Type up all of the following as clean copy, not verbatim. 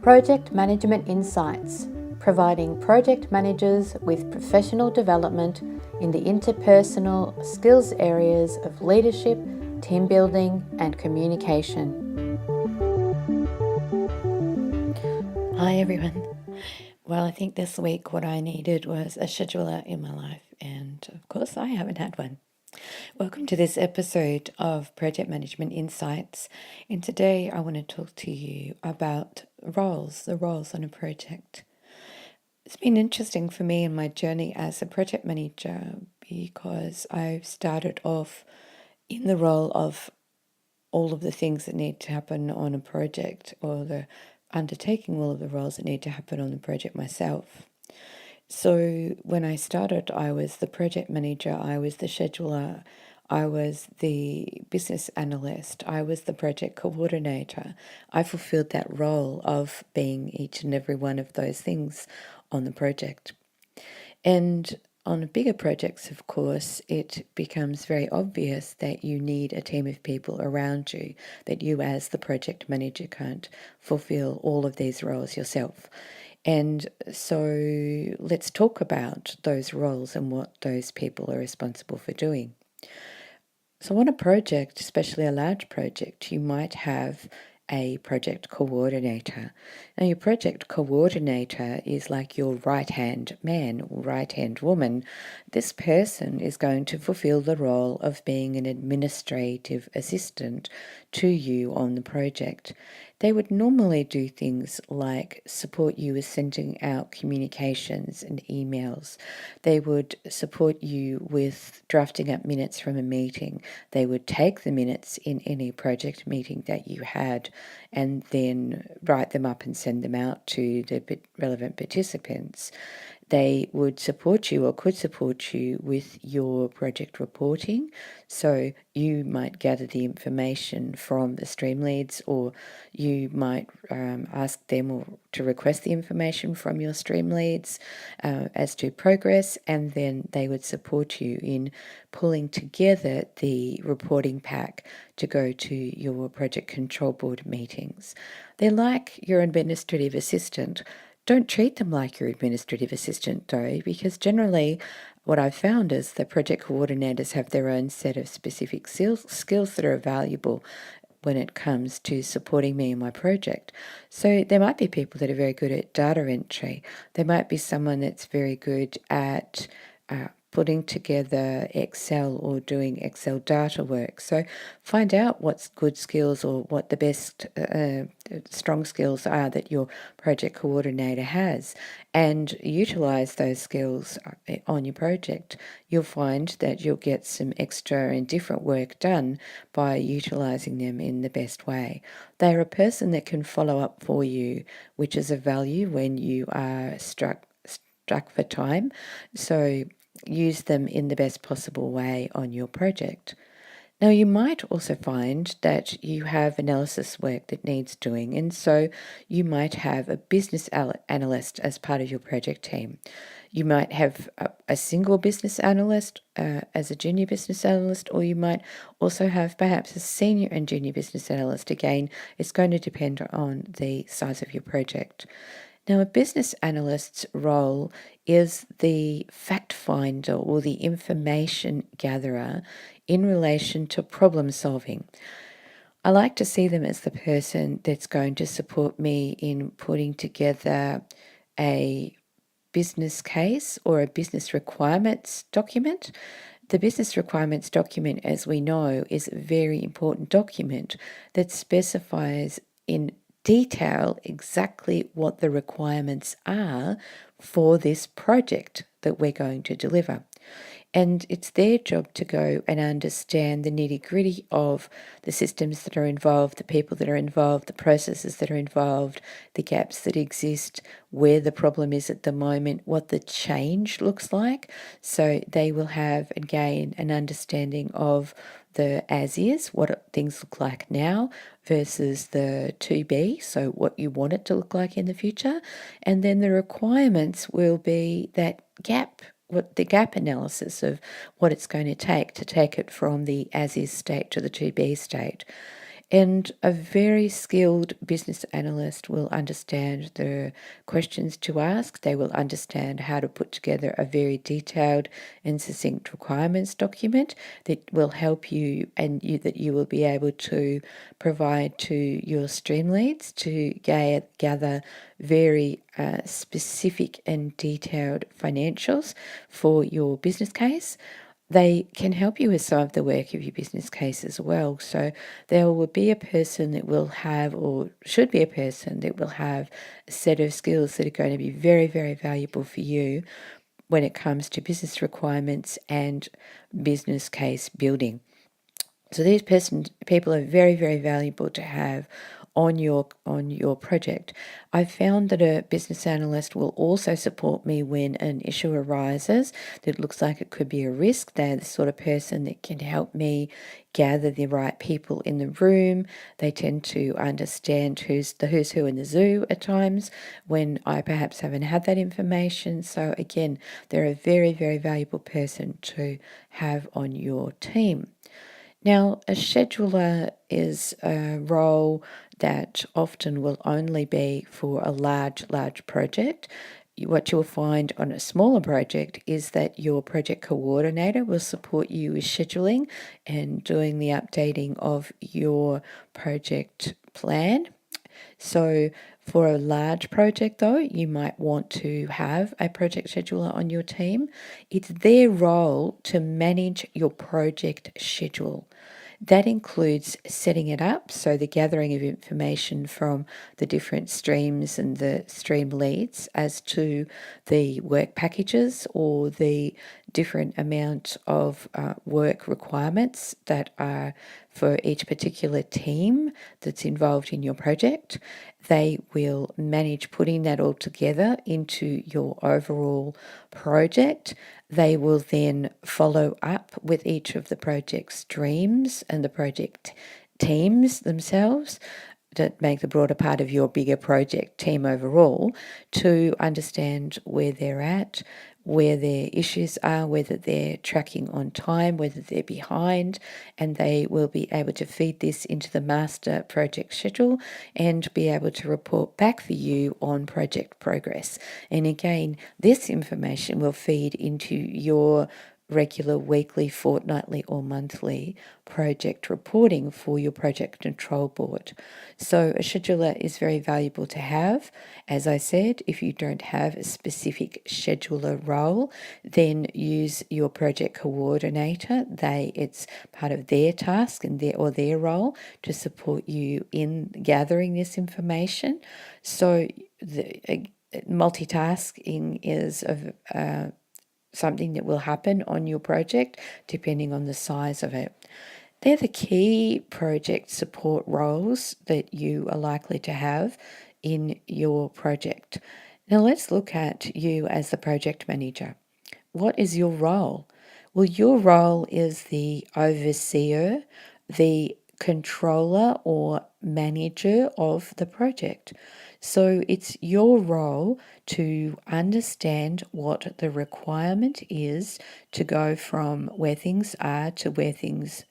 Project Management Insights, providing project managers with professional development in the interpersonal skills areas of leadership, team building, and communication. Hi everyone. Well, I think this week what I needed was a scheduler in my life, and of course I haven't had one. Welcome to this episode of Project Management Insights, and today I want to talk to you about the roles on a project. It's been interesting for me in my journey as a project manager because I've started off in the role of all of the things that need to happen on a project, or the undertaking all of the roles that need to happen on the project myself. So when I started, I was the project manager, I was the scheduler, I was the business analyst, I was the project coordinator. I fulfilled that role of being each and every one of those things on the project. And on bigger projects, of course, it becomes very obvious that you need a team of people around you, that you as the project manager can't fulfill all of these roles yourself. And so let's talk about those roles and what those people are responsible for doing. So on a project, especially a large project, you might have a project coordinator. Now, your project coordinator is like your right-hand man or right-hand woman. This person is going to fulfill the role of being an administrative assistant to you on the project. They would normally do things like support you with sending out communications and emails. They would support you with drafting up minutes from a meeting. They would take the minutes in any project meeting that you had and then write them up and send them out to the relevant participants. They would support you or could support you with your project reporting. So you might gather the information from the stream leads, or you might ask them to request the information from your stream leads as to progress, and then they would support you in pulling together the reporting pack to go to your project control board meetings. They're like your administrative assistant. Don't treat them like your administrative assistant, though, because generally what I've found is that project coordinators have their own set of specific skills that are valuable when it comes to supporting me in my project. So there might be people that are very good at data entry. There might be someone that's very good at putting together Excel or doing Excel data work. So find out what's good skills or what the best strong skills are that your project coordinator has, and utilize those skills on your project. You'll find that you'll get some extra and different work done by utilizing them in the best way. They're a person that can follow up for you, which is a value when you are struck for time. So use them in the best possible way on your project. Now, you might also find that you have analysis work that needs doing, and so you might have a business analyst as part of your project team. You might have a single business analyst as a junior business analyst, or you might also have perhaps a senior and junior business analyst. Again, it's going to depend on the size of your project. Now, a business analyst's role is the fact finder or the information gatherer in relation to problem solving. I like to see them as the person that's going to support me in putting together a business case or a business requirements document. The business requirements document, as we know, is a very important document that specifies in detail exactly what the requirements are for this project that we're going to deliver. And it's their job to go and understand the nitty-gritty of the systems that are involved, the people that are involved, the processes that are involved, the gaps that exist, where the problem is at the moment, what the change looks like. So they will have, again, an understanding of the as is, what things look like now, versus the to be, so what you want it to look like in the future. And then the requirements will be that gap, what the gap analysis of what it's going to take it from the as is state to the to be state. And a very skilled business analyst will understand the questions to ask. They will understand how to put together a very detailed and succinct requirements document that will help you and that you will be able to provide to your stream leads to gather very specific and detailed financials for your business case. They can help you with some of the work of your business case as well. So there will be a person that will have, or should be a person that will have, a set of skills that are going to be very, very valuable for you when it comes to business requirements and business case building. So these people are very, very valuable to have on your project. I've found that a business analyst will also support me when an issue arises that looks like it could be a risk. They're the sort of person that can help me gather the right people in the room. They tend to understand who's who in the zoo at times when I perhaps haven't had that information. So again, they're a very, very valuable person to have on your team. Now, a scheduler is a role that often will only be for a large project. What you'll find on a smaller project is that your project coordinator will support you with scheduling and doing the updating of your project plan. So for a large project, though, you might want to have a project scheduler on your team. It's their role to manage your project schedule. That includes setting it up, so the gathering of information from the different streams and the stream leads as to the work packages or the different amount of work requirements that are for each particular team that's involved in your project. They will manage putting that all together into your overall project. They will then follow up with each of the project streams and the project teams themselves that make the broader part of your bigger project team overall to understand where they're at, where their issues are, whether they're tracking on time, whether they're behind, and they will be able to feed this into the master project schedule and be able to report back for you on project progress. And again, this information will feed into your regular weekly, fortnightly, or monthly project reporting for your project control board. So a scheduler is very valuable to have. As I said, if you don't have a specific scheduler role, then use your project coordinator. It's part of their task and their role to support you in gathering this information. So multitasking is something that will happen on your project depending on the size of it. They're the key project support roles that you are likely to have in your project. Now let's look at you as the project manager. What is your role? Well, your role is the overseer, the controller or manager of the project. So it's your role to understand what the requirement is to go from where things are to where things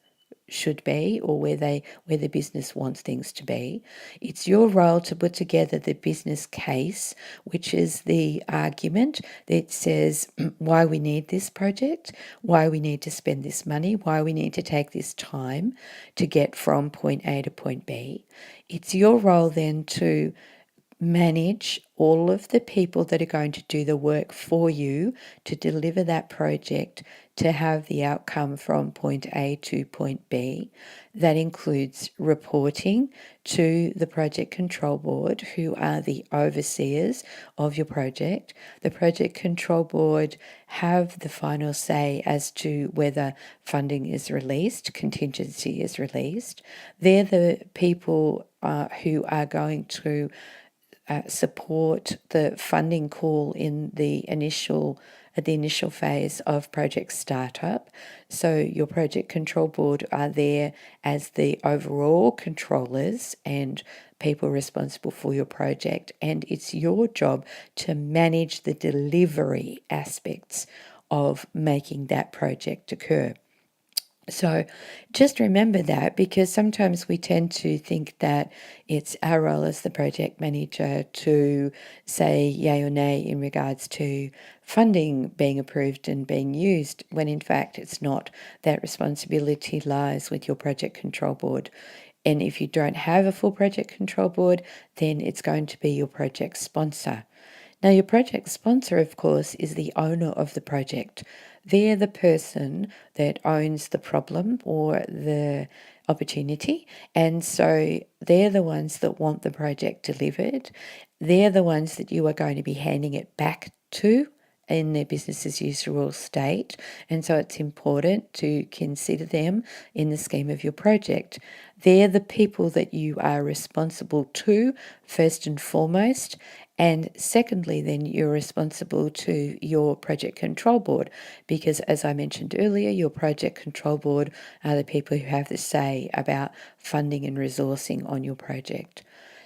should be or where the business wants things to be. It's your role to put together the business case, which is the argument that says why we need this project, why we need to spend this money, why we need to take this time to get from point A to point B. It's your role then to manage all of the people that are going to do the work for you to deliver that project to have the outcome from point A to point B. That includes reporting to the project control board, who are the overseers of your project. The project control board have the final say as to whether funding is released, contingency is released. They're the people who are going to support the funding call in the initial phase of project startup. So your project control board are there as the overall controllers and people responsible for your project, and it's your job to manage the delivery aspects of making that project occur. So just remember that, because sometimes we tend to think that it's our role as the project manager to say yay or nay in regards to funding being approved and being used, when in fact it's not. That responsibility lies with your project control board. And if you don't have a full project control board, then it's going to be your project sponsor. Now, your project sponsor, of course, is the owner of the project. They're the person that owns the problem or the opportunity. And so they're the ones that want the project delivered. They're the ones that you are going to be handing it back to in their business as usual state. And so it's important to consider them in the scheme of your project. They're the people that you are responsible to, first and foremost. And secondly, then you're responsible to your project control board, because as I mentioned earlier, your project control board are the people who have the say about funding and resourcing on your project.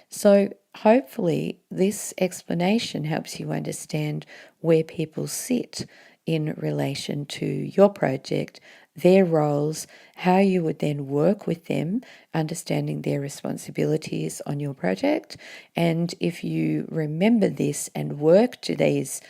So hopefully this explanation helps you understand where people sit in relation to your project, their roles, how you would then work with them, understanding their responsibilities on your project. And if you remember this and work to these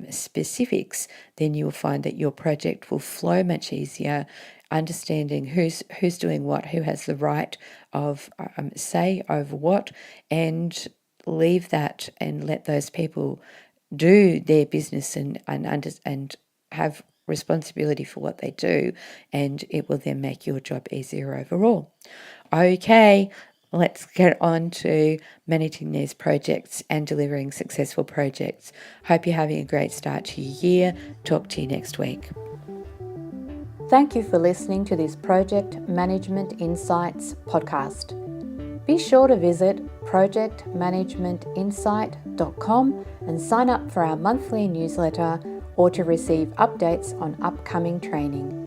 specifics, then you'll find that your project will flow much easier, understanding who's doing what, who has the right of say over what, and leave that and let those people do their business and have responsibility for what they do, and it will then make your job easier overall. Okay, let's get on to managing these projects and delivering successful projects. Hope you're having a great start to your year. Talk to you next week. Thank you for listening to this Project Management Insights podcast. Be sure to visit projectmanagementinsight.com and sign up for our monthly newsletter or to receive updates on upcoming training.